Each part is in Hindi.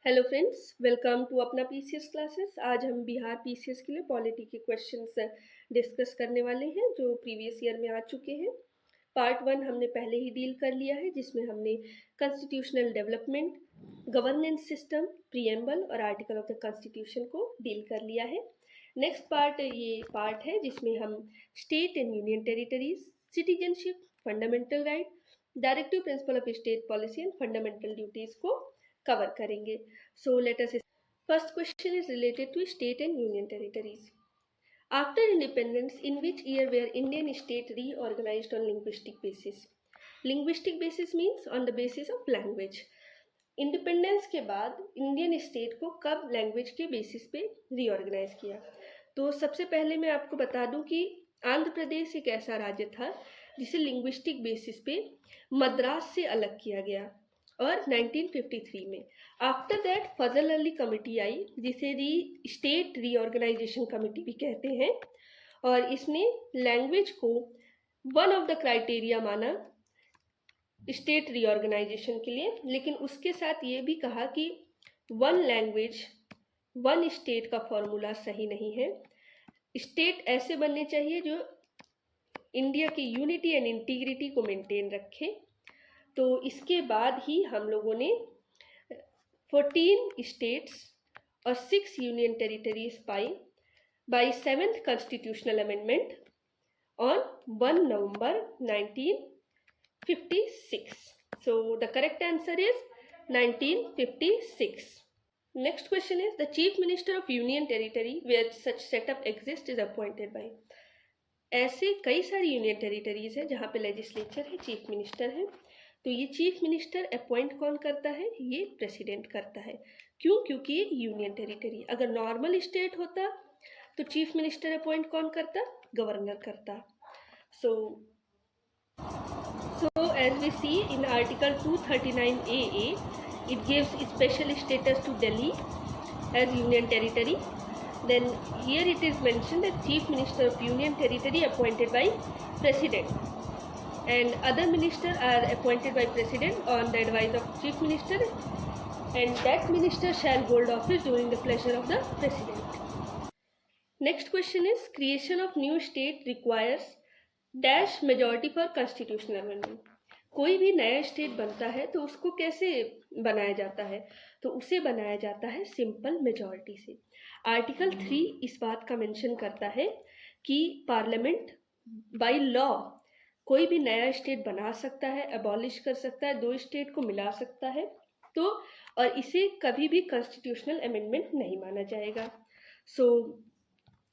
हेलो फ्रेंड्स, वेलकम टू अपना पीसीएस क्लासेस। आज हम बिहार पीसीएस के लिए पॉलिटी के क्वेश्चंस डिस्कस करने वाले हैं जो प्रीवियस ईयर में आ चुके हैं। पार्ट 1 हमने पहले ही डील कर लिया है, जिसमें हमने constitutional development, governance system, preamble और आर्टिकल ऑफ द कॉन्स्टिट्यूशन को डील कर लिया है। नेक्स्ट पार्ट ये पार्ट है जिसमें हम state and union territories, citizenship, fundamental right, directive principle of state policy and fundamental duties को कवर करेंगे। So let us. First question is related to state and union territories. After independence, in which year were Indian state reorganized on linguistic basis? Linguistic basis means on the basis of language. Independence के बाद इंडियन स्टेट को कब लैंग्वेज के बेसिस पे रीऑर्गेनाइज किया? तो सबसे पहले मैं आपको बता दूं कि आंध्र प्रदेश एक ऐसा राज्य था जिसे लिंग्विस्टिक बेसिस पे मद्रास से अलग किया गया और 1953 में। After that Fazl Ali committee आई जिसे स्टेट रीऑर्गेनाइजेशन कमेटी भी कहते हैं, और इसने लैंग्वेज को वन ऑफ द क्राइटेरिया माना स्टेट रीऑर्गेनाइजेशन के लिए। लेकिन उसके साथ ये भी कहा कि वन लैंग्वेज वन स्टेट का फॉर्मूला सही नहीं है। स्टेट ऐसे बनने चाहिए जो इंडिया की यूनिटी एंड इंटीग्रिटी को मेंटेन रखे। तो इसके बाद ही हम लोगों ने 14 स्टेट्स और 6 union territories pi by 7th constitutional amendment on 1 November 1956. So the correct answer is 1956. Next question is the chief minister of union territory where such setup exists is appointed by. ऐसे कई सारी यूनियन टेरिटरीज है जहाँ पे लेजिस्लेचर है, चीफ मिनिस्टर है। तो ये चीफ मिनिस्टर अपॉइंट कौन करता है? ये प्रेसिडेंट करता है। क्यों? क्योंकि ये यूनियन टेरिटरी। अगर नॉर्मल स्टेट होता तो चीफ मिनिस्टर अपॉइंट कौन करता? गवर्नर करता। So as we see in article 239AA it gives special status to Delhi as union territory. Then here it is mentioned that chief minister of union territory appointed by president, and other ministers are appointed by president on the advice of chief minister, and that minister shall hold office during the pleasure of the president. Next question is creation of new state requires dash majority for constitutional amendment. कोई भी नया स्टेट बनता है तो उसको कैसे बनाया जाता है? तो उसे बनाया जाता है सिंपल मेजॉरिटी से। आर्टिकल 3 इस बात का मेंशन करता है कि पार्लियामेंट बाय लॉ कोई भी नया स्टेट बना सकता है, अबॉलिश कर सकता है, 2 स्टेट को मिला सकता है। तो और इसे कभी भी कॉन्स्टिट्यूशनल अमेंडमेंट नहीं माना जाएगा। So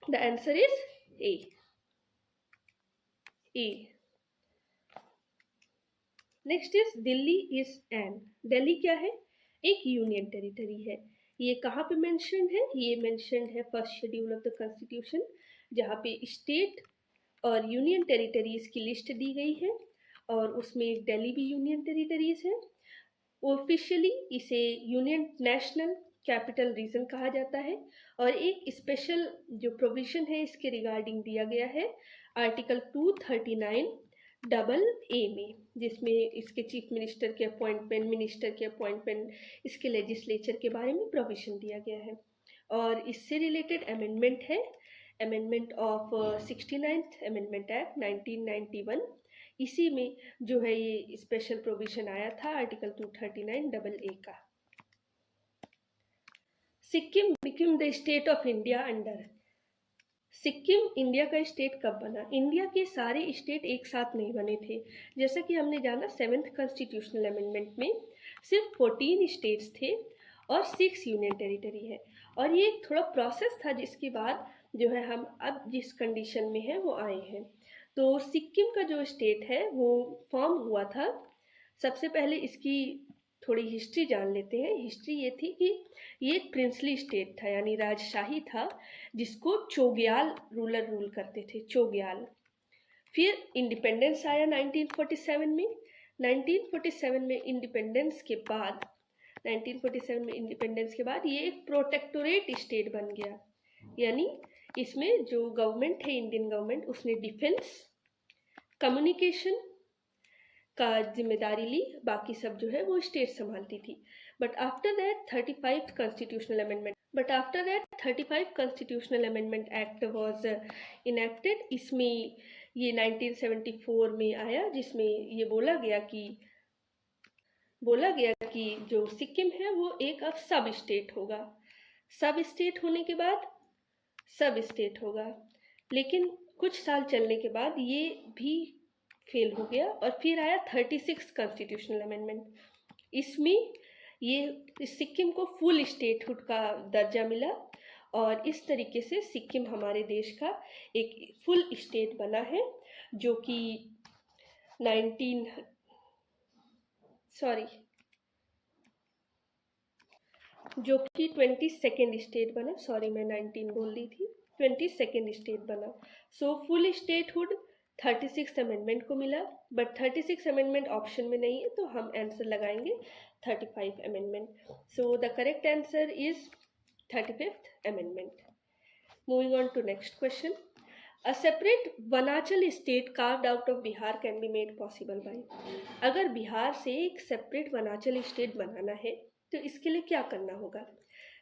the answer is A. Next is Delhi is an. Delhi क्या है? एक यूनियन टेरिटरी है। ये कहाँ पे मेंशन है? ये मेंशन है first schedule of the constitution, जहाँ पे स्टेट और यूनियन टेरिटरीज की लिस्ट दी गई है, और उसमें दिल्ली भी यूनियन टेरिटरीज है। ऑफिशियली इसे यूनियन नेशनल कैपिटल रीजन कहा जाता है, और एक स्पेशल जो प्रोविजन है इसके रिगार्डिंग दिया गया है आर्टिकल 239AA में, जिसमें इसके चीफ मिनिस्टर के अपॉइंटमेंट, मिनिस्टर के अपॉइंटमेंट, इसके लेजिस्लेचर के बारे में प्रोविजन दिया गया है। और इससे रिलेटेड अमेंडमेंट है amendment of 69th amendment act 1991। इसी में जो है ये स्पेशल प्रोविजन आया था आर्टिकल 239AA का। Sikkim become the state of India under. Sikkim India का स्टेट कब बना? इंडिया के सारे स्टेट एक साथ नहीं बने थे। जैसा कि हमने जाना 7th कॉन्स्टिट्यूशनल अमेंडमेंट में सिर्फ 14 स्टेट्स थे और 6 यूनियन टेरिटरी है, और ये एक थोड़ा प्रोसेस था जिसके बाद जो है हम अब जिस कंडीशन में है वो आए हैं। तो सिक्किम का जो स्टेट है वो फॉर्म हुआ था। सबसे पहले इसकी थोड़ी हिस्ट्री जान लेते हैं। हिस्ट्री ये थी कि ये एक प्रिंसली स्टेट था, यानी राजशाही था, जिसको चोग्याल रूलर रूल करते थे, चोग्याल। फिर इंडिपेंडेंस आया 1947 में। 1947 में इंडिपेंडेंस के बाद 1947 में इंडिपेंडेंस के बाद ये एक प्रोटेक्टोरेट स्टेट बन गया, यानी इसमें जो गवर्नमेंट है, इंडियन गवर्नमेंट, उसने डिफेंस, कम्युनिकेशन का जिम्मेदारी ली, बाकी सब जो है वो स्टेट संभालती थी। But after that 35th Constitutional Amendment Act was enacted. इसमें ये 1974 में आया, जिसमें ये बोला गया कि जो सिक्किम है वो एक अब सब स्टेट होगा। सब स्टेट होने के बाद सब स्टेट होगा, लेकिन कुछ साल चलने के बाद ये भी फेल हो गया और फिर आया 36 कॉन्स्टिट्यूशनल अमेंडमेंट। इसमें ये सिक्किम को फुल स्टेटहुड का दर्जा मिला और इस तरीके से सिक्किम हमारे देश का एक फुल स्टेट बना है, जो कि 22nd स्टेट बना। सॉरी, मैं 19 बोल रही थी, 22nd स्टेट बना। सो फुल स्टेटहुड 36 अमेंडमेंट को मिला, बट 36 अमेंडमेंट ऑप्शन में नहीं है, तो हम आंसर लगाएंगे 35 amendment. So the correct answer is 35th amendment. Moving on to next question. A separate Vanachal state carved out of Bihar can be made possible by। अगर बिहार से एक सेपरेट वनाचल स्टेट बनाना है तो इसके लिए क्या करना होगा?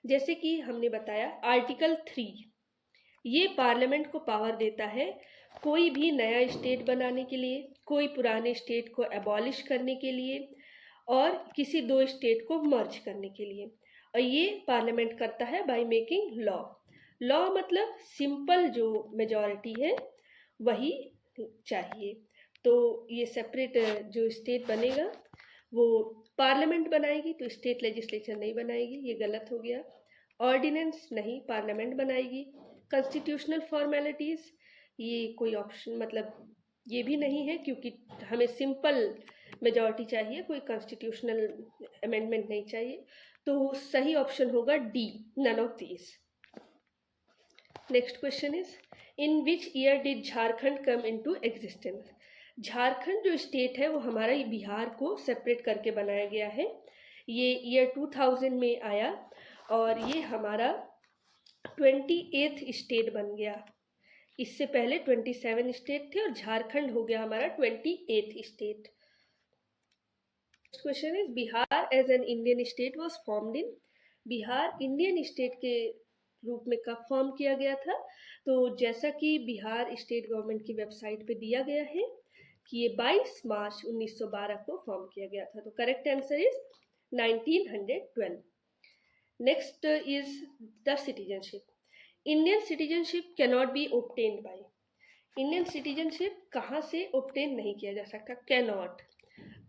जैसे कि हमने बताया आर्टिकल 3 ये पार्लियामेंट को पावर देता है कोई भी नया स्टेट बनाने के लिए, कोई पुराने स्टेट को एबॉलिश करने के लिए और किसी दो स्टेट को मर्ज करने के लिए। और ये पार्लियामेंट करता है बाय मेकिंग लॉ। लॉ मतलब सिंपल जो मेजॉरिटी है वही चाहिए। तो ये सेपरेट जो स्टेट बनेगा वो पार्लियामेंट बनाएगी, तो स्टेट लेजिस्लेचर नहीं बनाएगी, ये गलत हो गया। ऑर्डिनेंस नहीं, पार्लियामेंट बनाएगी। कॉन्स्टिट्यूशनल फॉर्मेलिटीज़ ये कोई ऑप्शन मतलब ये भी नहीं है, क्योंकि हमें सिंपल मेजॉरिटी चाहिए, कोई कॉन्स्टिट्यूशनल अमेंडमेंट नहीं चाहिए। तो सही ऑप्शन होगा D, none of these. Next question is in which year did Jharkhand come into existence. Jharkhand जो स्टेट है वो हमारा बिहार को सेपरेट करके बनाया गया है। ये ईयर 2000 में आया और ये हमारा 28th स्टेट बन गया। इससे पहले 27 स्टेट थे और झारखंड हो गया हमारा 28th state. Question is Bihar as an Indian state was formed in. Bihar Indian state के रूप में कब फॉर्म किया गया था? तो जैसा कि बिहार स्टेट गवर्नमेंट की वेबसाइट पे दिया गया है कि ये 22 मार्च 1912 को फॉर्म किया गया था। तो correct answer is 1912। Next is the citizenship. Indian citizenship cannot be obtained by. Indian citizenship कहाँ से ओब्टेन नहीं किया जा सकता? कैनॉट।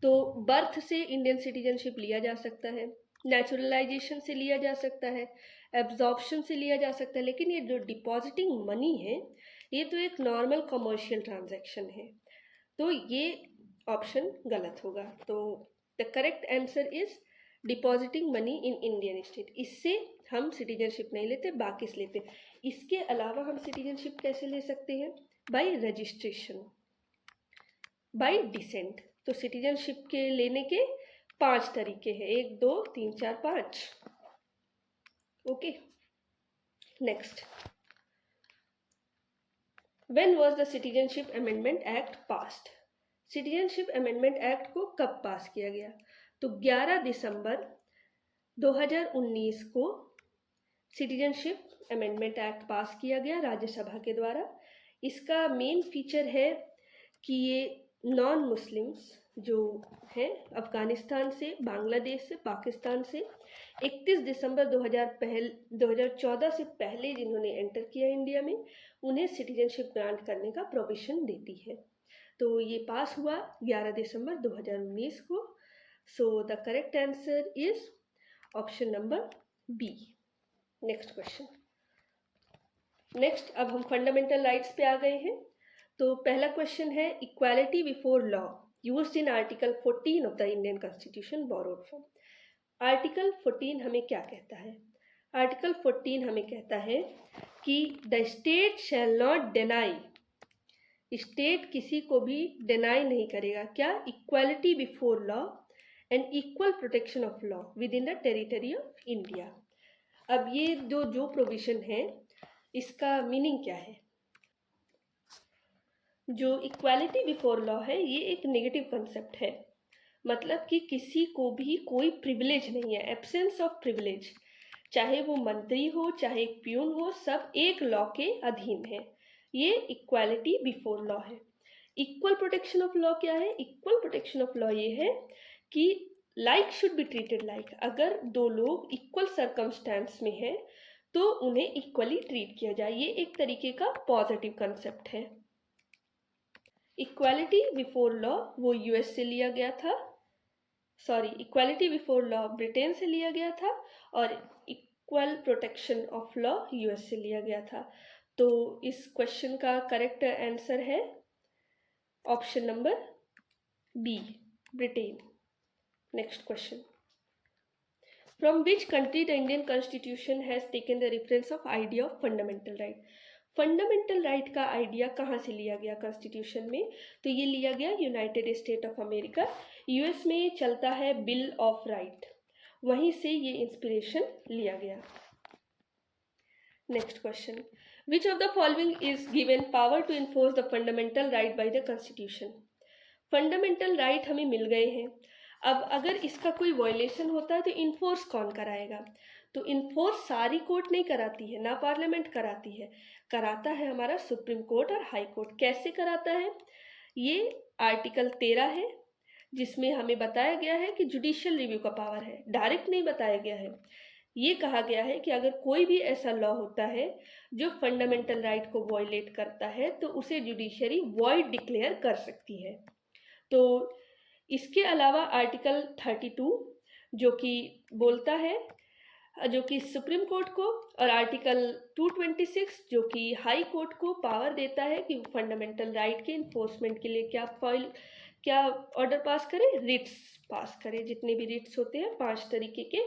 तो बर्थ से इंडियन सिटीजनशिप लिया जा सकता है, नेचुरलाइजेशन से लिया जा सकता है, एब्जॉर्प्शन से लिया जा सकता है, लेकिन ये जो डिपॉजिटिंग मनी है ये तो एक नॉर्मल कमर्शियल ट्रांजैक्शन है, तो ये ऑप्शन गलत होगा। तो the correct answer is depositing money in Indian state. इससे हम सिटीजनशिप नहीं लेते, बाकी से लेते। इसके अलावा हम सिटीजनशिप कैसे ले सकते हैं? Bye registration, bye decent. तो सिटीजनशिप के लेने के 5 तरीके हैं, 1 2 3 4 5। Okay, next. When was the citizenship amendment act passed? Citizenship amendment act को कब पास किया गया? तो 11 दिसंबर 2019 को सिटीजनशिप अमेंडमेंट एक्ट पास किया गया राज्यसभा के द्वारा। इसका मेन फीचर है कि ये नॉन मुस्लिम्स जो हैं अफ़गानिस्तान से, बांग्लादेश से, पाकिस्तान से 31 दिसंबर 2014 से पहले जिन्होंने एंटर किया इंडिया में, उन्हें सिटीजनशिप ग्रांट करने का प्रोविज़न देती है। तो ये पास हुआ 11 दिसंबर 2019 को। So the correct answer is option number B. Next question. Next, अब हम फंडामेंटल राइट्स पे आ गए हैं। तो पहला क्वेश्चन है equality before law used in article 14 of the Indian constitution borrowed from. Article 14 हमें क्या कहता है? आर्टिकल 14 हमें कहता है कि the state shall not deny, state किसी को भी डिनाई नहीं करेगा क्या? Equality before law and equal protection of law with in the territory of India. अब ये जो प्रोविजन है इसका मीनिंग क्या है? जो इक्वालिटी बिफोर लॉ है ये एक नेगेटिव कंसेप्ट है। मतलब कि किसी को भी कोई प्रिविलेज नहीं है, एब्सेंस ऑफ प्रिविलेज, चाहे वो मंत्री हो चाहे एक प्यून हो, सब एक लॉ के अधीन है। ये इक्वालिटी बिफोर लॉ है। इक्वल प्रोटेक्शन ऑफ लॉ क्या है? इक्वल प्रोटेक्शन ऑफ लॉ ये है कि like should be treated like. अगर दो लोग इक्वल सर्कमस्टेंस में हैं तो उन्हें इक्वली ट्रीट किया जाए। ये एक तरीके का पॉजिटिव कंसेप्ट है। इक्वालिटी बिफोर लॉ वो यूएस से लिया गया था, sorry, equality before law Britain से लिया गया था और equal protection of law US से लिया गया था। तो इस क्वेश्चन का करेक्ट आंसर है option number B, Britain. Next question, from which country the Indian constitution has taken the reference of idea of fundamental right. Fundamental right का आइडिया कहाँ से लिया गया कॉन्स्टिट्यूशन में? तो ये लिया गया United state of America. US में चलता है बिल ऑफ राइट, वहीं से ये इंस्पिरेशन लिया गया। Next question, which of the following is given power to enforce the fundamental right by the constitution. Fundamental right हमें मिल गए हैं, अब अगर इसका कोई वायलेशन होता है तो इन्फोर्स कौन कराएगा? तो इन्फोर्स सारी कोर्ट नहीं कराती है, ना पार्लियामेंट कराती है, कराता है हमारा सुप्रीम कोर्ट और हाई कोर्ट। कैसे कराता है? ये आर्टिकल 13 है जिसमें हमें बताया गया है कि जुडिशियल रिव्यू का पावर है, डायरेक्ट नहीं बताया गया है। ये कहा गया है कि अगर कोई भी ऐसा लॉ होता है जो फंडामेंटल राइट को वायलेट करता है तो उसे जुडिशरी वॉइड डिक्लेयर कर सकती है। तो इसके अलावा आर्टिकल 32 जो कि बोलता है, जो कि सुप्रीम कोर्ट को, और आर्टिकल 226 जो कि हाई कोर्ट को पावर देता है कि फंडामेंटल राइट के इन्फोर्समेंट के लिए क्या ऑर्डर पास करे, रिट्स पास करे, जितने भी रिट्स होते हैं 5 तरीके के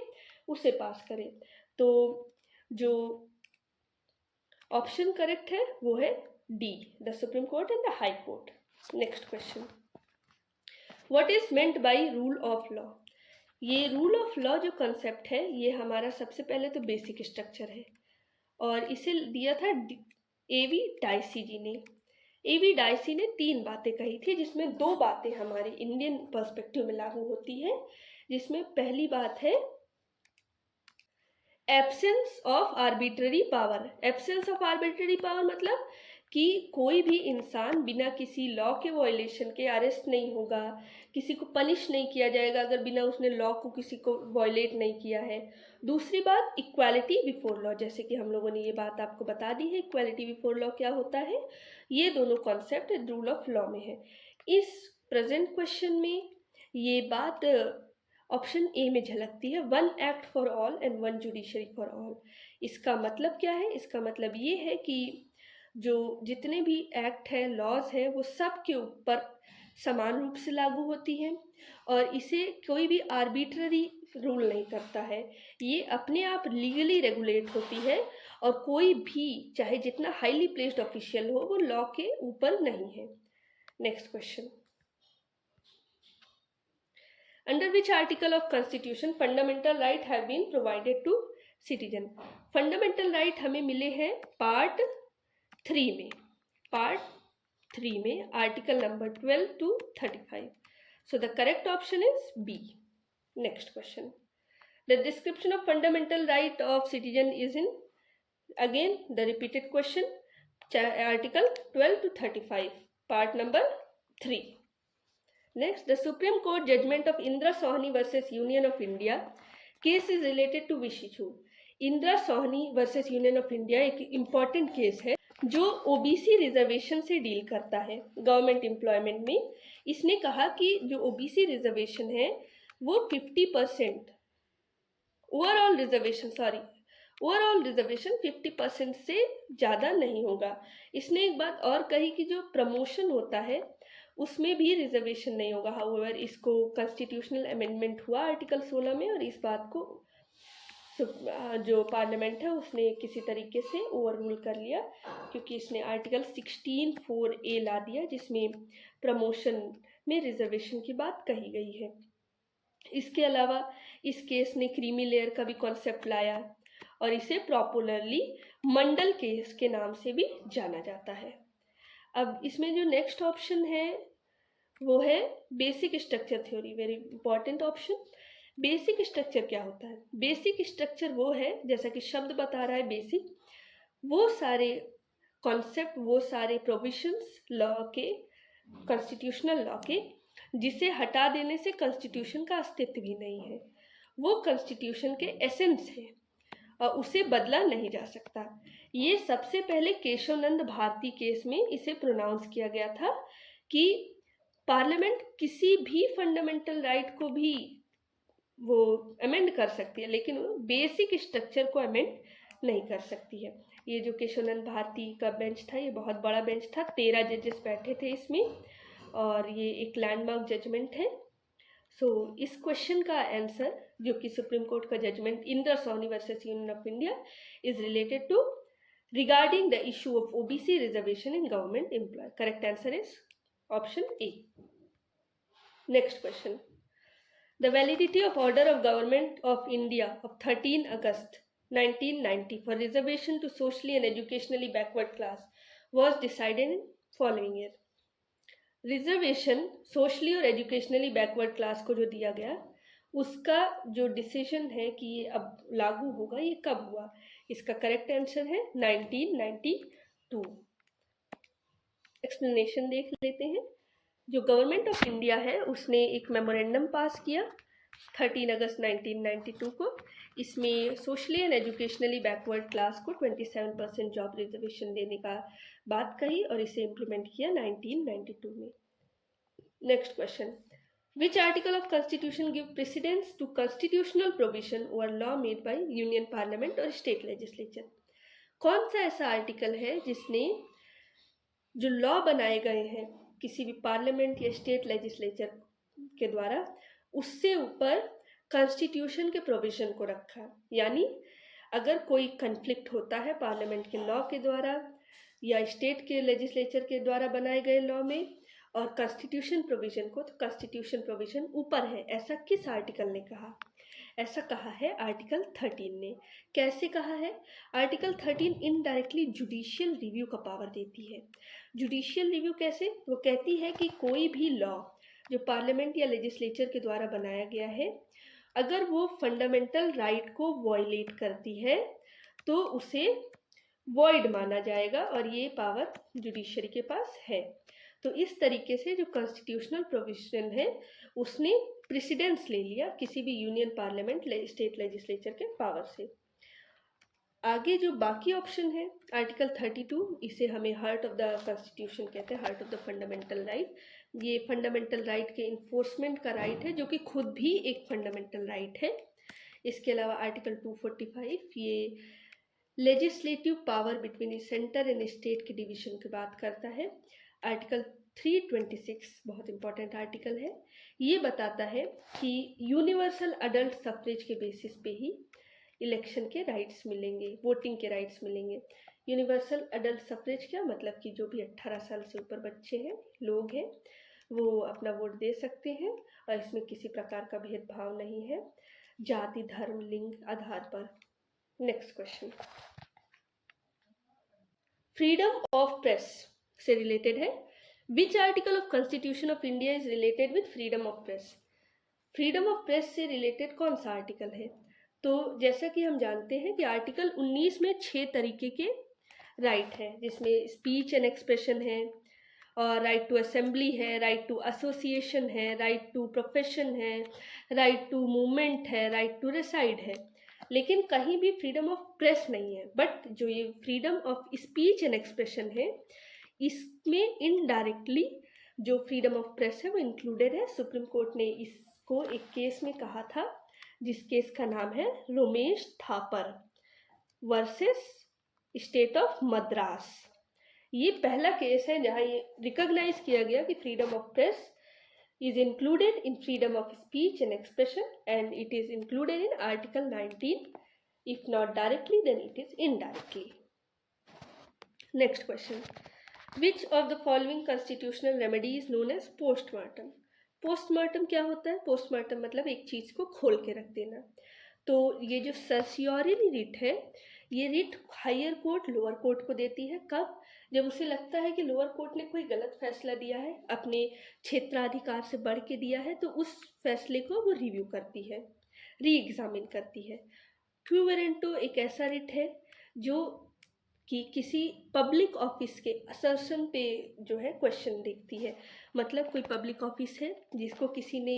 उसे पास करे। तो जो ऑप्शन करेक्ट है वो है D, the supreme court and the high court. Next question, what is meant by rule of law. ये रूल ऑफ लॉ जो कंसेप्ट है ये हमारा सबसे पहले तो बेसिक स्ट्रक्चर है और इसे दिया था एवी डाइसी जी ने। एवी डाइसी ने 3 बातें कही थी जिसमें 2 बातें हमारे इंडियन पर्सपेक्टिव में लागू होती है, जिसमें पहली बात है absence of arbitrary power. Absence of arbitrary power मतलब कि कोई भी इंसान बिना किसी लॉ के वायलेशन के अरेस्ट नहीं होगा, किसी को पनिश नहीं किया जाएगा अगर बिना उसने लॉ को किसी को वायलेट नहीं किया है। दूसरी बात इक्वालिटी बिफोर लॉ, जैसे कि हम लोगों ने ये बात आपको बता दी है, इक्वालिटी बिफोर लॉ क्या होता है। ये दोनों कॉन्सेप्ट रूल ऑफ लॉ में है। इस प्रेजेंट क्वेश्चन में ये बात ऑप्शन ए में झलकती है, 1 act for all and 1 judiciary for all. इसका मतलब क्या है? इसका मतलब ये है कि जो जितने भी एक्ट हैं, लॉज हैं, वो सब के ऊपर समान रूप से लागू होती हैं और इसे कोई भी आर्बिट्ररी रूल नहीं करता है। ये अपने आप लीगली रेगुलेट होती है और कोई भी चाहे जितना हाईली प्लेस्ड ऑफिशियल हो वो लॉ के ऊपर नहीं है। Next question, under which article of constitution fundamental right have been provided to citizen. Fundamental right हमें मिले हैं पार्ट 3 में, पार्ट 3 में article number 12 to 35. So the correct option is B. Next question, the description of fundamental right of citizen is in, again the repeated question, article 12 to 35, part number 3. Next, the Supreme Court judgment of Indra Sohani versus Union of India case is related to which issue? Indira Sawhney versus Union of India एक इम्पॉर्टेंट केस है जो ओबीसी रिजर्वेशन से डील करता है गवर्नमेंट एम्प्लॉयमेंट में। इसने कहा कि जो ओबीसी रिजर्वेशन है वो 50% ओवरऑल रिजर्वेशन 50% से ज़्यादा नहीं होगा। इसने एक बात और कही कि जो प्रमोशन होता है उसमें भी रिजर्वेशन नहीं होगा। हाउएवर इसको कॉन्स्टिट्यूशनल अमेंडमेंट हुआ आर्टिकल 16 में और इस बात को जो पार्लियामेंट है उसने किसी तरीके से ओवर रूल कर लिया, क्योंकि इसने आर्टिकल 16(4)A ला दिया जिसमें प्रमोशन में रिजर्वेशन की बात कही गई है। इसके अलावा इस केस ने क्रीमी लेयर का भी कॉन्सेप्ट लाया और इसे पॉपुलरली मंडल केस के नाम से भी जाना जाता है। अब इसमें जो नेक्स्ट ऑप्शन है वो है basic structure theory, very important option. Basic structure क्या होता है? बेसिक स्ट्रक्चर वो है, जैसा कि शब्द बता रहा है बेसिक, वो सारे कॉन्सेप्ट, वो सारे प्रोविजंस लॉ के, कॉन्स्टिट्यूशनल लॉ के, जिसे हटा देने से कॉन्स्टिट्यूशन का अस्तित्व भी नहीं है, वो कॉन्स्टिट्यूशन के एसेंस है और उसे बदला नहीं जा सकता। ये सबसे पहले केशवनंद भारती केस में इसे प्रोनाउंस किया गया था कि पार्लियामेंट किसी भी फंडामेंटल राइट को भी वो अमेंड कर सकती है, लेकिन वो बेसिक स्ट्रक्चर को अमेंड नहीं कर सकती है। ये जो केशवनंद भारती का बेंच था, ये बहुत बड़ा बेंच था, 13 जजेस बैठे थे इसमें, और ये एक लैंडमार्क जजमेंट है। सो इस क्वेश्चन का आंसर, जो कि सुप्रीम कोर्ट का judgement Indra Sawhney versus Union of India, is related to regarding the issue of OBC reservation in government employ. Correct answer is option A. Next question. The validity of order of Government of India of 13 August 1990 for reservation to socially and educationally backward class was decided in following year. Reservation socially और एजुकेशनली बैकवर्ड क्लास को जो दिया गया, उसका जो डिसीजन है कि ये अब लागू होगा, ये कब हुआ? इसका करेक्ट आंसर है 1992। एक्सप्लेनेशन देख लेते हैं। जो गवर्नमेंट ऑफ इंडिया है उसने एक मेमोरेंडम पास किया 13 अगस्त 1992 को। इसमें socially and educationally backward class को 27% जॉब रिजर्वेशन देने का बात कही और इसे इम्प्लीमेंट किया 1992 में। Next question, Which article of Constitution give precedence to constitutional provision over law made by Union Parliament और State Legislature? कौन सा ऐसा आर्टिकल है जिसने जो लॉ बनाए गए हैं किसी भी पार्लियामेंट या स्टेट लेजिस्लेचर के द्वारा, उससे ऊपर कॉन्स्टिट्यूशन के प्रोविजन को रखा? यानी अगर कोई कन्फ्लिक्ट होता है पार्लियामेंट के लॉ के द्वारा या स्टेट के लेजिस्लेचर के द्वारा बनाए गए लॉ में और कॉन्स्टिट्यूशन प्रोविजन को, तो कॉन्स्टिट्यूशन प्रोविजन ऊपर है, ऐसा किस आर्टिकल ने कहा? ऐसा कहा है आर्टिकल 13 ने। कैसे कहा है? आर्टिकल 13 इनडायरेक्टली जुडिशियल रिव्यू का पावर देती है। जुडिशियल रिव्यू कैसे? वो कहती है कि कोई भी लॉ जो पार्लियामेंट या लेजिस्लेचर के द्वारा बनाया गया है, अगर वो फंडामेंटल राइट को वॉयलेट करती है तो उसे वॉइड माना जाएगा, और ये पावर जुडिशरी के पास है। तो इस तरीके से जो कॉन्स्टिट्यूशनल प्रोविजन है उसने प्रेसिडेंस ले लिया किसी भी यूनियन पार्लियामेंट स्टेट लेजिस्लेचर के पावर से। आगे जो बाकी ऑप्शन है आर्टिकल 32, इसे हमें हार्ट ऑफ द कॉन्स्टिट्यूशन कहते हैं, heart of the fundamental right. ये फंडामेंटल राइट के इन्फोर्समेंट का राइट है, जो कि खुद भी एक फंडामेंटल राइट है। इसके अलावा आर्टिकल 245, ये legislative power between centre and state के डिवीजन की बात करता है। आर्टिकल 326 बहुत इंपॉर्टेंट आर्टिकल है, ये बताता है कि यूनिवर्सल अडल्ट सफरेज के बेसिस पे ही इलेक्शन के राइट्स मिलेंगे, वोटिंग के राइट्स मिलेंगे। यूनिवर्सल अडल्ट सफरेज क्या मतलब कि जो भी 18 साल से ऊपर बच्चे हैं, लोग हैं, वो अपना वोट दे सकते हैं और इसमें किसी प्रकार का भेदभाव नहीं है जाति, धर्म, लिंग आधार पर। Next question, freedom of press से रिलेटेड है। विच article of constitution of India is related with freedom of press? Freedom of press से रिलेटेड कौन सा आर्टिकल है? तो जैसा कि हम जानते हैं कि आर्टिकल 19 में 6 तरीके के राइट है, जिसमें स्पीच एंड एक्सप्रेशन है, और राइट टू असेंबली है, राइट टू एसोसिएशन है, राइट टू प्रोफेशन है, राइट टू मूवमेंट है, राइट टू रिसाइड है। लेकिन कहीं भी फ्रीडम ऑफ प्रेस नहीं है। बट जो ये freedom of speech and expression है, इसमें इनडायरेक्टली जो फ्रीडम ऑफ प्रेस है वो इंक्लूडेड है। सुप्रीम कोर्ट ने इसको एक केस में कहा था, जिस केस का नाम है Romesh Thapar versus state of Madras. ये पहला केस है जहां ये रिकॉग्नाइज किया गया कि freedom of press is included in freedom of speech and expression, and it is included in article 19. If not directly, then it is indirectly. Next question, which of the following constitutional remedy is known as postmortem? Postmortem क्या होता है? पोस्टमार्टम मतलब एक चीज को खोल के रख देना। तो ये जो सर्सियोरी रिट है, ये writ higher court lower court को देती है। कब? जब उसे लगता है कि लोअर कोर्ट ने कोई गलत फैसला दिया है, अपने क्षेत्राधिकार से बढ़ के दिया है, तो उस फैसले को वो रिव्यू करती है, री एग्जामिन करती है। क्यू वारंटो एक ऐसा रिट है जो कि किसी पब्लिक ऑफिस के असर्शन पे जो है क्वेश्चन देखती है। मतलब कोई पब्लिक ऑफिस है जिसको किसी ने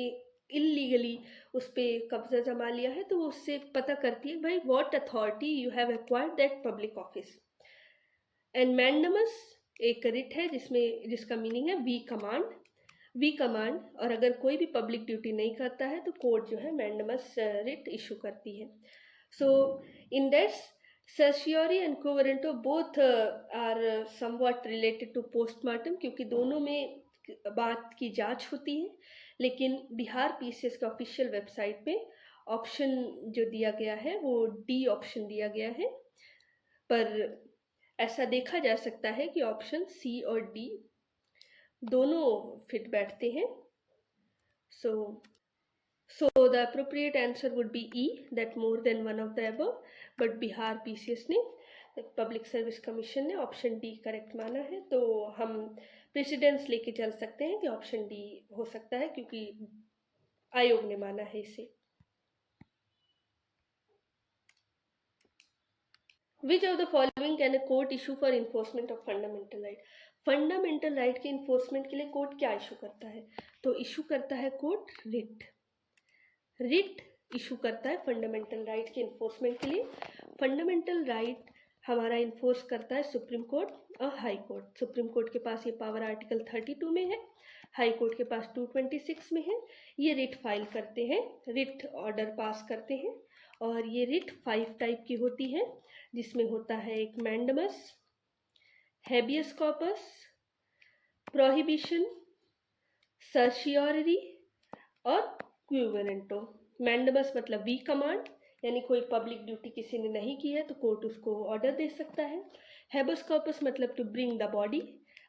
इलीगली उस पर कब्जा जमा लिया है, तो वो उससे पता करती है भाई what authority you have acquired that public office. And mandamus एक रिट है जिसका मीनिंग है वी कमांड। वी कमांड, और अगर कोई भी पब्लिक ड्यूटी नहीं करता है तो कोर्ट जो है मैंडमस रिट इशू करती है। So in that certiorari and quo warranto both are somewhat related to postmortem, क्योंकि दोनों में बात की जांच होती है। लेकिन बिहार पीसीएस के ऑफिशियल वेबसाइट पे ऑप्शन जो दिया गया है वो डी ऑप्शन दिया गया है, पर ऐसा देखा जा सकता है कि ऑप्शन सी और डी दोनों फिट बैठते हैं। So the appropriate answer would be E, that more than one of the above, but Bihar PCS ने, पब्लिक सर्विस कमीशन ने ऑप्शन डी करेक्ट माना है। तो हम प्रेसिडेंस लेके चल सकते हैं कि ऑप्शन डी हो सकता है, क्योंकि आयोग ने माना है इसे। Which of the following can a court issue for enforcement of fundamental right? Fundamental right के इन्फोर्समेंट के लिए कोर्ट क्या इशू करता है? तो इशू करता है कोर्ट रिट। रिट इशू करता है फंडामेंटल राइट के इन्फोर्समेंट के लिए। फंडामेंटल राइट हमारा इन्फोर्स करता है सुप्रीम कोर्ट और हाई कोर्ट। सुप्रीम कोर्ट के पास ये पावर आर्टिकल 32 में है, हाई कोर्ट के पास 226 में है। ये रिट फाइल करते हैं, रिट ऑर्डर पास करते हैं, और ये रिट 5 टाइप की होती है, जिसमें होता है एक मैंडमस, हैबियस कॉर्पस, प्रोहिबिशन, सर्शियोरी और क्यू वारंटो। मैंडमस मतलब वी कमांड, यानी कोई पब्लिक ड्यूटी किसी ने नहीं की है तो कोर्ट उसको ऑर्डर दे सकता है। हैबियस कॉर्पस मतलब टू ब्रिंग द बॉडी,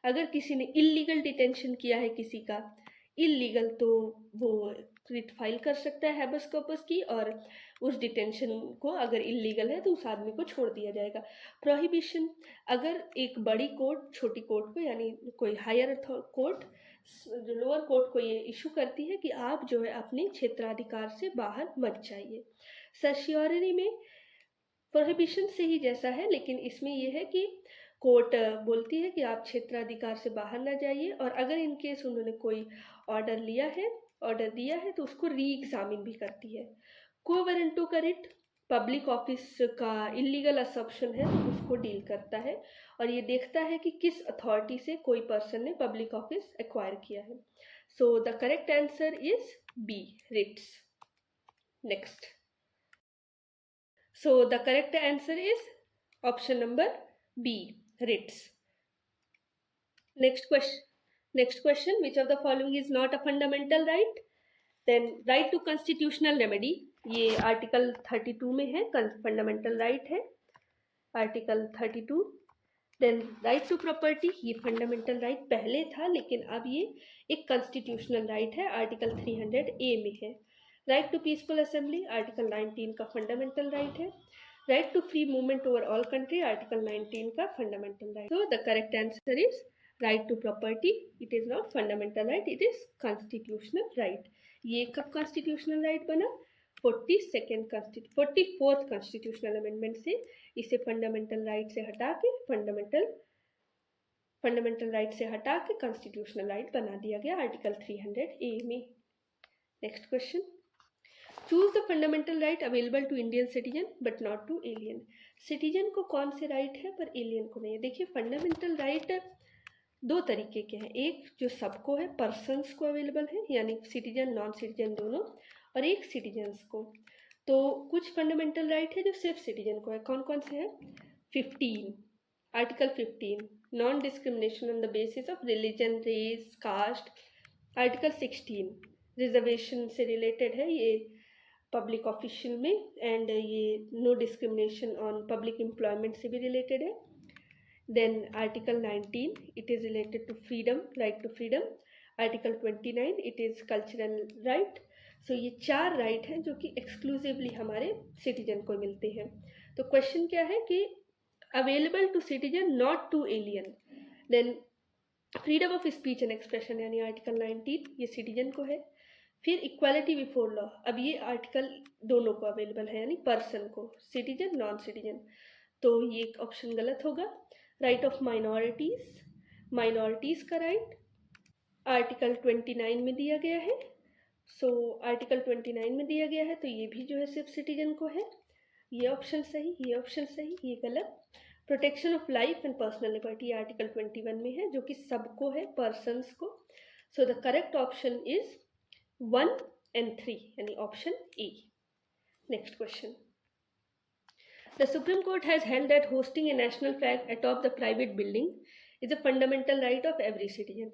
अगर किसी ने इलीगल डिटेंशन किया है किसी का इलीगल, तो वो रिट फाइल कर सकता है हैबियस कॉर्पस की, और उस डिटेंशन को अगर इलीगल है तो उस आदमी को छोड़ दिया जाएगा। प्रोहिबिशन, अगर एक बड़ी कोर्ट छोटी कोर्ट को, यानी कोई हायर कोर्ट जो लोअर कोर्ट को ये इशू करती है कि आप जो है अपने क्षेत्राधिकार से बाहर मत जाइए। सर्शियोरी में प्रोहिबिशन से ही जैसा है, लेकिन इसमें यह है कि कोर्ट बोलती है कि आप क्षेत्राधिकार से बाहर ना जाइए, और अगर इन केस उन्होंने कोई ऑर्डर दिया है तो उसको री एग्जामिन भी करती है। क्यू वारंटो का रिट पब्लिक ऑफिस का इलीगल असम्पशन है तो उसको डील करता है, और ये देखता है कि किस अथॉरिटी से कोई पर्सन ने पब्लिक ऑफिस एक्वायर किया है। So the correct answer is B, writs. Next, so the correct answer is option number B, writs. Next question, which of the following is not a fundamental right? Then right to constitutional remedy, ये आर्टिकल 32 में है, फंडामेंटल राइट है article 32। Then right to property, ये फंडामेंटल राइट पहले था लेकिन अब ये एक कॉन्स्टिट्यूशनल राइट है, आर्टिकल 300A में है। Right to peaceful assembly, article 19 का फंडामेंटल राइट है। Right to free movement over all country, article 19 का fundamental right. So the correct answer is right to property. It is not fundamental right, it is constitutional right. ये कब कॉन्स्टिट्यूशनल राइट बना? 44th कॉन्स्टिट्यूशनल अमेंडमेंट से इसे फंडामेंटल राइट से हटा के फंडामेंटल राइट से हटा के कॉन्स्टिट्यूशनल राइट बना दिया गया आर्टिकल 300A में। Next question, choose the fundamental right available to Indian citizen but not to alien. Citizen को कौन से राइट है पर एलियन को नहीं है? देखिए, फंडामेंटल राइट दो तरीके के हैं, एक जो सबको है, पर्सन्स को अवेलेबल है, यानी सिटीजन नॉन सिटीजन दोनों, और एक सिटीजन्स को। तो कुछ फंडामेंटल राइट है जो सिर्फ सिटीजन को है। कौन कौन से हैं? 15, article 15 non discrimination on the basis of religion, race, caste. Article 16 reservation से रिलेटेड है, ये पब्लिक ऑफिशियल में, एंड ये no discrimination on public employment से भी रिलेटेड है। Then article 19 it is related to freedom, right to freedom. Article 29 it is cultural right. So ये 4 राइट हैं जो कि एक्सक्लूसिवली हमारे सिटीजन को मिलते हैं। तो क्वेश्चन क्या है कि available to citizen not to alien. Then freedom of speech and expression यानी आर्टिकल 19 ये सिटीजन को है। फिर इक्वालिटी बिफोर लॉ, अब ये आर्टिकल दोनों को अवेलेबल है यानी पर्सन को, सिटीजन नॉन सिटीजन, तो ये ऑप्शन गलत होगा। राइट ऑफ माइनॉरिटीज, माइनॉरिटीज का राइट आर्टिकल 29 में दिया गया है। सो आर्टिकल 29 में दिया गया है तो ये भी जो है सिर्फ सिटीजन को है। ये ऑप्शन सही, ये ऑप्शन सही, ये गलत। Protection of life and personal liberty article 21 में है जो कि सबको है, पर्सन्स को। So the correct option is 1 and 3 यानी option A. Next question, the supreme court has held that hosting A national flag atop the private building is a fundamental right of every citizen।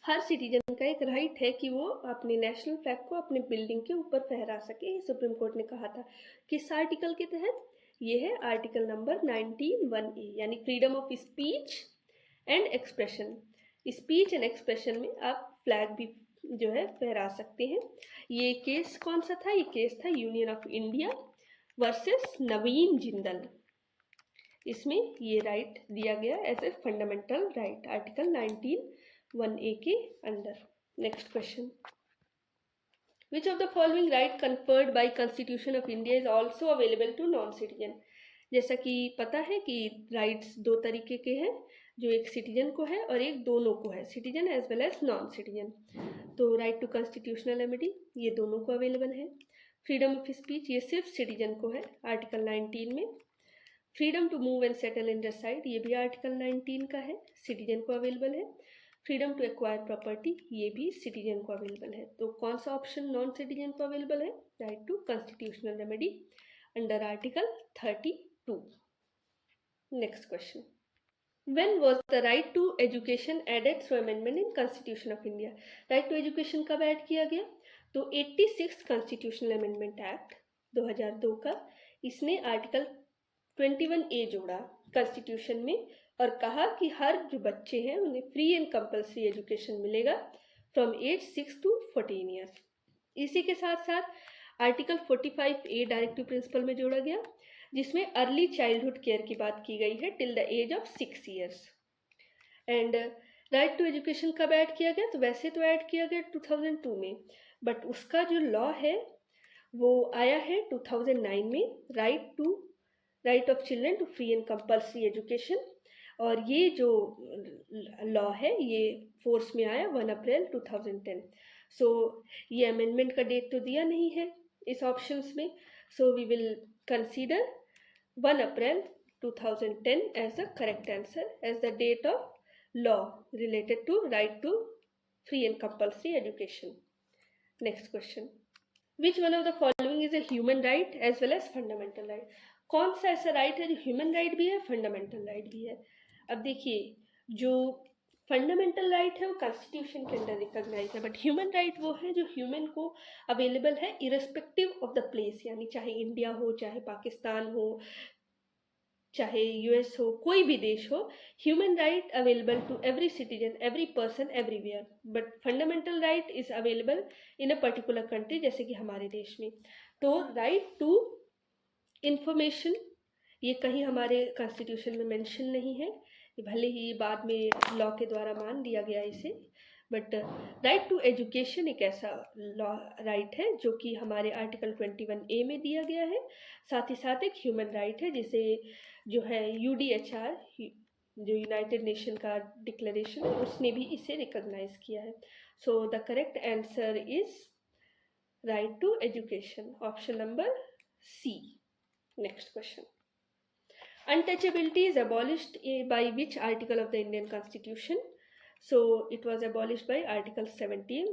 Her citizen का एक राइट है कि वो अपने नेशनल फ्लैग को अपने बिल्डिंग के ऊपर फहरा सके, सुप्रीम कोर्ट ने कहा था। किस आर्टिकल के तहत? ये है आर्टिकल नंबर 19(1)(a) यानी freedom of speech and expression. Speech and expression में आप फ्लैग भी जो है फहरा सकते हैं। ये केस कौन सा था? ये केस था union of India versus Naveen Jindal. इसमें ये राइट दिया गया as a fundamental right article 19(1)(a) के under. Next question, which of the following right conferred by constitution of India is also available to non citizen. जैसा कि पता है कि राइट्स दो तरीके के हैं, जो एक सिटीजन को है और एक दोनों को है, citizen as well as non citizen. तो राइट टू कॉन्स्टिट्यूशनल रेमेडी ये दोनों को अवेलेबल है। फ्रीडम ऑफ स्पीच ये सिर्फ सिटीजन को है आर्टिकल 19 में। Freedom to move and settle inside ये भी आर्टिकल 19 का है, सिटीजन को अवेलेबल है। फ्रीडम टू एक्वायर प्रॉपर्टी ये भी सिटीजन को अवेलेबल है। तो कौन सा ऑप्शन नॉन सिटीजन को अवेलेबल है? Right to constitutional remedy under article 32। Next question, When was the right to education added through amendment in Constitution of India? Right to education कब ऐड किया गया? तो 86 कॉन्स्टिट्यूशनल अमेंडमेंट एक्ट 2002 का, इसने आर्टिकल 21A जोड़ा कॉन्स्टिट्यूशन में और कहा कि हर जो बच्चे हैं उन्हें फ्री एंड कंपल्सरी एजुकेशन मिलेगा फ्रॉम एज 6 to 14 ईयर्स। इसी के साथ साथ आर्टिकल 45A डायरेक्टिव प्रिंसिपल में जोड़ा गया जिसमें अर्ली चाइल्डहुड केयर की बात की गई है till the age of 6 years. And right to education कब ऐड किया गया? तो वैसे तो ऐड किया गया 2002 में, बट उसका जो लॉ है वो आया है 2009 में, right of children to free and compulsory education. और ये जो लॉ है ये फोर्स में आया 1 अप्रैल 2010। सो ये अमेंडमेंट का डेट तो दिया नहीं है इस ऑप्शंस में, so we will consider 1 April 2010 as the correct answer as the date of law related to right to free and compulsory education. Next question, which one of the following is a human right as well as fundamental right? कौन सा ऐसा राइट है जो ह्यूमन राइट भी है, फंडामेंटल राइट भी है? अब देखिए, जो फंडामेंटल राइट है वो कॉन्स्टिट्यूशन के अंदर रिकॉग्नाइज है, बट ह्यूमन राइट वो है जो ह्यूमन को अवेलेबल है इरेस्पेक्टिव ऑफ द प्लेस, यानी चाहे इंडिया हो, चाहे पाकिस्तान हो, चाहे यूएस हो, कोई भी देश हो, human right available to every citizen, every person, everywhere. But fundamental right is available in a particular country, जैसे कि हमारे देश में। तो राइट टू इंफॉर्मेशन ये कहीं हमारे कॉन्स्टिट्यूशन में मेंशन नहीं है, भले ही बाद में लॉ के द्वारा मान दिया गया इसे, बट राइट टू एजुकेशन एक ऐसा लॉ राइट है जो कि हमारे आर्टिकल 21A में दिया गया है। साथ ही साथ एक ह्यूमन राइट है जिसे जो है UDHR जो यूनाइटेड नेशन का डिक्लेरेशन है उसने भी इसे रिकॉग्नाइज किया है। So the correct answer is right to education, option number C. Next question, untouchability is abolished by which article of the Indian Constitution? So it was abolished by article 17.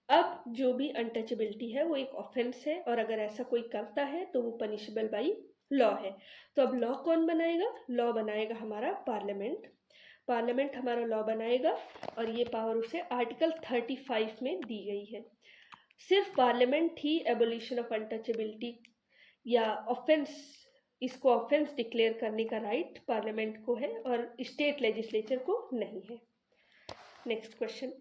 अब जो भी अनटचेबिलिटी है वो एक ऑफेंस है और अगर ऐसा कोई करता है तो वो पनिशेबल बाई लॉ है। तो अब लॉ कौन बनाएगा? लॉ बनाएगा हमारा पार्लियामेंट हमारा लॉ बनाएगा और ये पावर उसे आर्टिकल 35 में दी गई है। सिर्फ parliament he abolition of untouchability या ऑफेंस, इसको ऑफेंस डिक्लेयर करने का राइट पार्लियामेंट को है और स्टेट लेजिस्लेचर को नहीं है। Next question,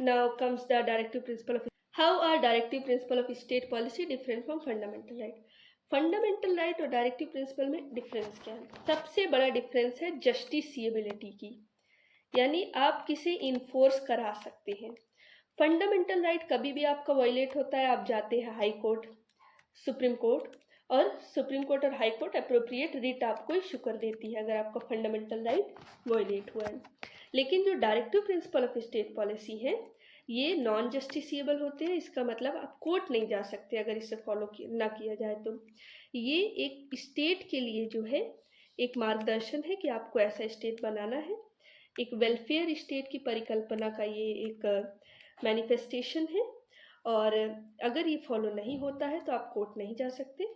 now comes the directive principle of how are directive principle of state policy different from fundamental right? Fundamental right और डायरेक्टिव प्रिंसिपल में डिफरेंस क्या है? सबसे बड़ा डिफरेंस है जस्टिसिएबिलिटी की, यानी आप किसे इन्फोर्स करा सकते हैं। फंडामेंटल राइट कभी भी आपका वायलेट होता है, आप जाते हैं हाई कोर्ट, सुप्रीम कोर्ट, और सुप्रीम कोर्ट और हाई कोर्ट अप्रोप्रिएट रिट आपको इशू कर देती है अगर आपका फंडामेंटल राइट वायलेट हुआ है। लेकिन जो directive principle of state policy है ये नॉन जस्टिसिएबल होते हैं। इसका मतलब आप कोर्ट नहीं जा सकते अगर इसे फॉलो ना किया जाए तो। ये एक स्टेट के लिए जो है एक मार्गदर्शन है कि आपको ऐसा स्टेट बनाना है। एक वेलफेयर स्टेट की परिकल्पना का ये एक मैनिफेस्टेशन है, और अगर ये फॉलो नहीं होता है तो आप कोर्ट नहीं जा सकते।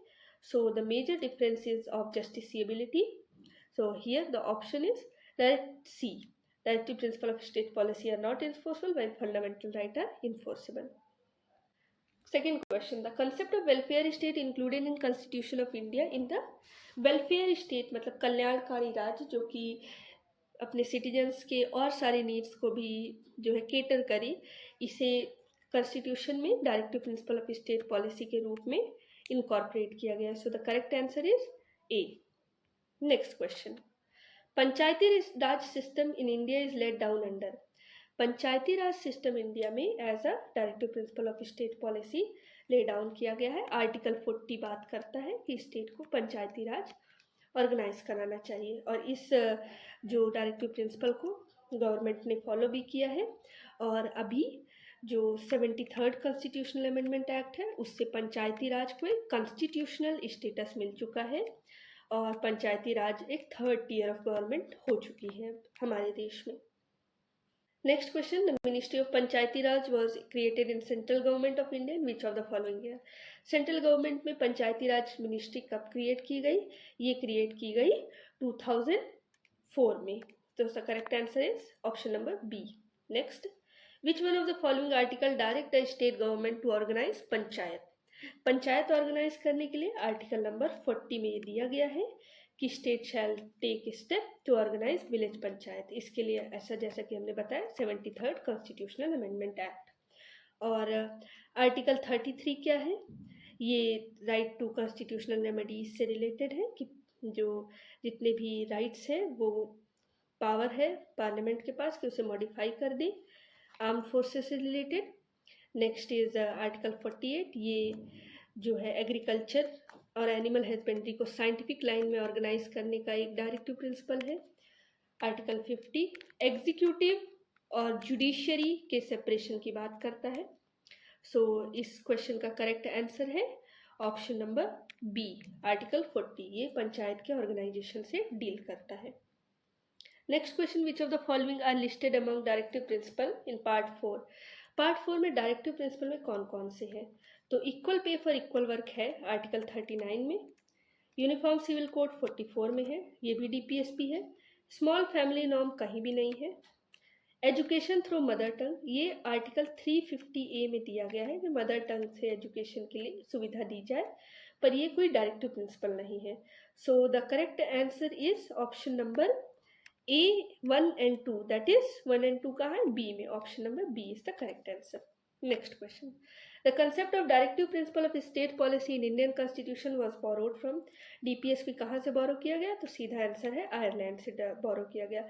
So the major difference is of justiciability. So here the option is direct C. Directive principle of state policy are not enforceable while fundamental rights are enforceable. Second question, the concept of welfare state included in Constitution of India in the welfare state मतलब कल्याणकारी राज्य जो कि अपने सिटीजन्स के और सारे नीड्स को भी जो है केटर करे, इसे कॉन्स्टिट्यूशन में directive principle of state policy के रूप में इनकॉर्पोरेट किया गया। So the correct answer is A. Next question, Panchayati Raj system in India is laid down under. Panchayati Raj system India में as a directive principle of state policy lay down किया गया है। आर्टिकल 40 बात करता है कि स्टेट को पंचायती राज ऑर्गेनाइज कराना चाहिए, और इस जो डायरेक्टिव प्रिंसिपल को गवर्नमेंट ने फॉलो भी किया है। और अभी जो 73rd कॉन्स्टिट्यूशनल अमेंडमेंट एक्ट है उससे पंचायती राज को एक कॉन्स्टिट्यूशनल स्टेटस मिल चुका है, और पंचायती राज एक थर्ड टियर ऑफ गवर्नमेंट हो चुकी है हमारे देश में। Next question, the ministry of Panchayati Raj was created in central government of India, which of the following year. Central government में पंचायती राज मिनिस्ट्री कब क्रिएट की गई? ये क्रिएट की गई 2004 में। तो the correct answer is option number B. Next, which one of the following article direct the state government to organise panchayat. Panchayat organise करने के लिए आर्टिकल नंबर 40 में ये दिया गया है कि state shall take step to organise village panchayat. इसके लिए ऐसा जैसा कि हमने बताया 73rd कॉन्स्टिट्यूशनल अमेंडमेंट एक्ट। और आर्टिकल 33 क्या है? ये राइट टू कॉन्स्टिट्यूशनल रेमेडीज से रिलेटेड है कि जो जितने भी राइट्स हैं वो पावर है पार्लियामेंट के पास कि उसे मॉडिफाई कर दे आर्म फोर्सेस से रिलेटेड। नेक्स्ट इज आर्टिकल 48, ये जो है एग्रीकल्चर और एनिमल हस्बेंड्री को साइंटिफिक लाइन में ऑर्गेनाइज करने का एक डायरेक्टिव प्रिंसिपल है। आर्टिकल 50 एग्जीक्यूटिव और जुडिशियरी के सेपरेशन की बात करता है। सो इस क्वेश्चन का करेक्ट आंसर है ऑप्शन नंबर बी, आर्टिकल 40। ये पंचायत के ऑर्गेनाइजेशन से डील करता है। Next question, which of the following are listed among directive principle in part 4. Part 4 में डायरेक्टिव प्रिंसिपल में कौन कौन से हैं? तो equal pay for equal work है आर्टिकल 39 में, यूनिफॉर्म सिविल कोड 44 में है, ये भी DPSP है। स्मॉल फैमिली नॉर्म कहीं भी नहीं है। एजुकेशन थ्रू मदर टंग, ये आर्टिकल 350A में दिया गया है कि मदर टंग से एजुकेशन के लिए सुविधा दी जाए, पर ये कोई डायरेक्टिव प्रिंसिपल नहीं है। So the correct answer is option number A 1 and 2, that is 1 and 2 कहाँ है? B में, option number B is the correct answer. Next question, the concept of directive principle of state policy in Indian Constitution was borrowed from. DPSP कहाँ से borrow किया गया? तो सीधा आंसर है आयरलैंड से borrow किया गया।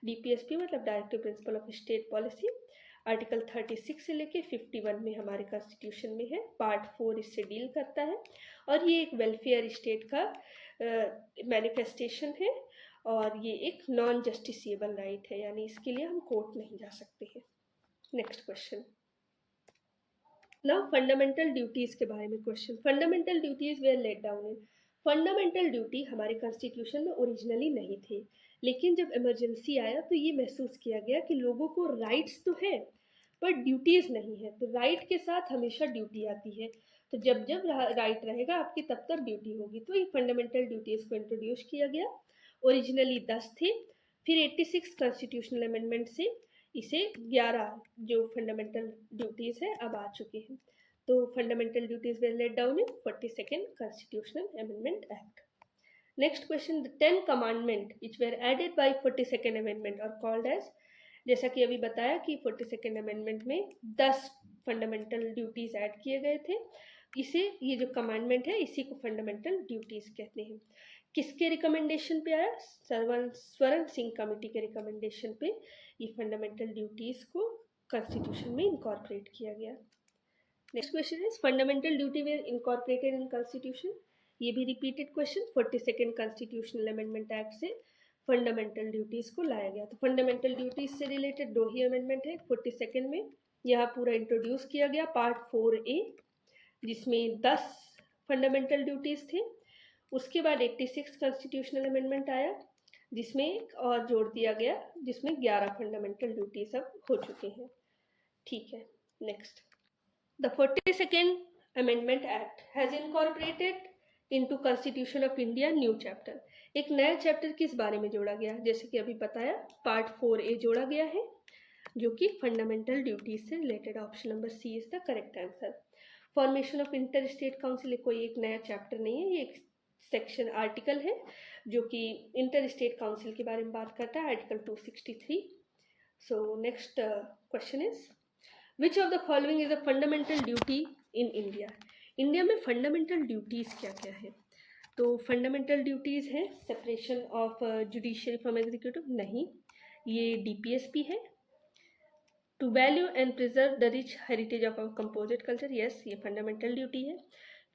DPSP मतलब directive principle of state policy, article 36 से लेके 51 में हमारे कॉन्स्टिट्यूशन में है। पार्ट 4 इससे डील करता है, और ये एक वेलफेयर स्टेट का मैनिफेस्टेशन है, और ये एक नॉन जस्टिसिएबल राइट है, यानी इसके लिए हम कोर्ट नहीं जा सकते हैं। Next question, now fundamental duties के बारे में question. Fundamental duties were laid down in. Fundamental duty हमारे कॉन्स्टिट्यूशन में ओरिजिनली नहीं थे, लेकिन जब इमरजेंसी आया तो ये महसूस किया गया कि लोगों को राइट्स तो है पर ड्यूटीज़ नहीं है। तो राइट के साथ हमेशा ड्यूटी आती है, तो जब जब राइट रहेगा आपकी तब तक ड्यूटी होगी। तो ये फंडामेंटल ड्यूटीज़ को इंट्रोड्यूस किया गया। ओरिजिनली 10 थे, फिर 86 कॉन्स्टिट्यूशनल अमेंडमेंट से इसे 11 जो फंडामेंटल ड्यूटीज़ है अब आ चुके हैं। तो fundamental duties were laid down in 42nd constitutional amendment act. Next question, the 10 commandment which were added by 42nd amendment और कॉल्ड एज. जैसा कि अभी बताया कि 42nd अमेंडमेंट में 10 फंडामेंटल ड्यूटीज़ ऐड किए गए थे, इसे, ये जो कमांडमेंट है इसी को फंडामेंटल ड्यूटीज़ कहते हैं। किसके रिकमेंडेशन पे आया? स्वर्ण सिंह कमेटी के रिकमेंडेशन पे ये फंडामेंटल ड्यूटीज़ को कॉन्स्टिट्यूशन में इनकॉर्पोरेट किया गया। Next question is fundamental duty were incorporated in constitution. ये भी repeated question, 42nd constitutional amendment act से फंडामेंटल ड्यूटीज़ को लाया गया। तो फंडामेंटल ड्यूटीज़ से रिलेटेड 2 ही अमेंडमेंट है। 42nd में यहाँ पूरा इंट्रोड्यूस किया गया पार्ट 4A, जिसमें 10 फंडामेंटल ड्यूटीज़ थे। उसके बाद 86 कॉन्स्टिट्यूशनल अमेंडमेंट आया, जिसमें एक और जोड़ दिया गया, जिसमें 11 फंडामेंटल ड्यूटीज अब हो चुके हैं। ठीक है, next. The 42nd amendment act has incorporated into constitution of India new chapter. एक नया चैप्टर किस बारे में जोड़ा गया? जैसे कि अभी बताया, पार्ट 4A जोड़ा गया है, जो कि फंडामेंटल ड्यूटीज से related. Option number C is the correct answer. Formation of inter state council कोई एक नया चैप्टर नहीं है, ये एक सेक्शन आर्टिकल है जो कि इंटर स्टेट काउंसिल के बारे में बात करता है, article 263। So next question is which of the following is a fundamental duty in India. India में फंडामेंटल ड्यूटीज़ क्या क्या है? तो फंडामेंटल ड्यूटीज़ हैं separation of judiciary from executive, नहीं, ये डीपीएसपी है। To value and preserve the rich heritage of our composite culture, yes, ये फंडामेंटल ड्यूटी है।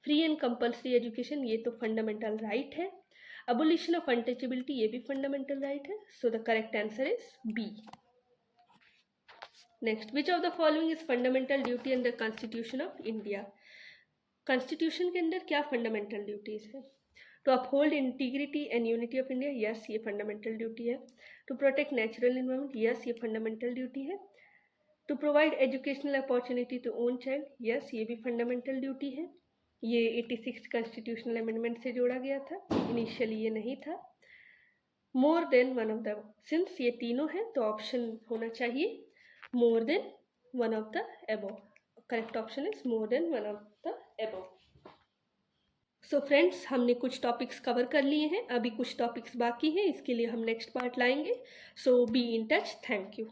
फ्री एंड कंपल्सरी एजुकेशन, ये तो फंडामेंटल राइट है। अबोलिशन ऑफ अनटचेबिलिटी, ये भी फंडामेंटल राइट है। So the correct answer is B. Next, which of the following is fundamental duty under constitution of India. Constitution के अंदर क्या फंडामेंटल ड्यूटीज है? To uphold integrity and unity of India, yes, ये फंडामेंटल ड्यूटी है। To protect natural environment, yes, ये फंडामेंटल ड्यूटी है। To provide educational opportunity to own child, yes, ये भी फंडामेंटल ड्यूटी है। ये 86 कॉन्स्टिट्यूशनल अमेंडमेंट से जोड़ा गया था, इनिशियली ये नहीं था। More than one of the, since ये तीनों है तो ऑप्शन होना चाहिए more than one of the above. Correct option is more than one of the above. So friends, हमने कुछ टॉपिक्स कवर कर लिए हैं, अभी कुछ टॉपिक्स बाकी हैं, इसके लिए हम नेक्स्ट पार्ट लाएंगे। So be in touch, thank you.